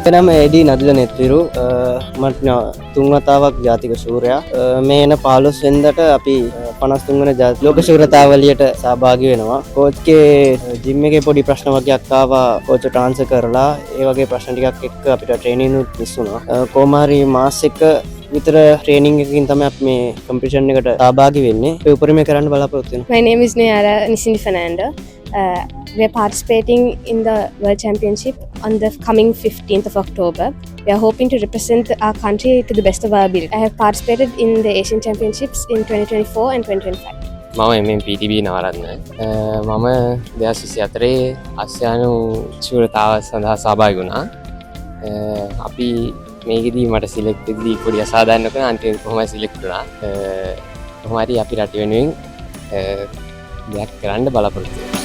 එනම Eddie නදිල නෙත්විරු මට තුන් වතාවක් ජාතික ශූරයා මේ එන 15 වෙනිදාට අපි 53 වෙනි ලෝක ශූරතාවලියට සහභාගී වෙනවා. කෝච්ගේ ජිම් එකේ පොඩි ප්‍රශ්න වගේක් ආවා. කෝච් ට්‍රාන්ස්ෆර් කරලා ඒ වගේ ප්‍රශ්න ටිකක් එක්ක අපිට ට්‍රේනින් උත් මිස් වුණා. කොහොම හරි මාස් එක විතර ට්‍රේනින් එකකින් තමයි අපි මේ කම්පිටිෂන් එකට සහභාගී වෙන්නේ. ඒ උපරිමය කරන්න බලාපොරොත්තු වෙනවා. My name is Nayara Nisindi Fernando. We are participating in the World Championship on the coming 15th of October. We are hoping to represent our country to the best of our ability. I have participated in the Asian Championships in 2024 and 2025. මම MMPTB Navaratne. මම 2024 ආසියානු ශූරතාව සඳහා සහභාගී වුණා. අපි මේකෙදී මට select වෙද්දී පොඩි අසාධාරණක අන්තිමට කොහොමද සිලෙක්ට් වුණා. කොහොම හරි අපි රට වෙනුවෙන් දෙයක් කරන්න බලාපොරොත්තු වෙනවා.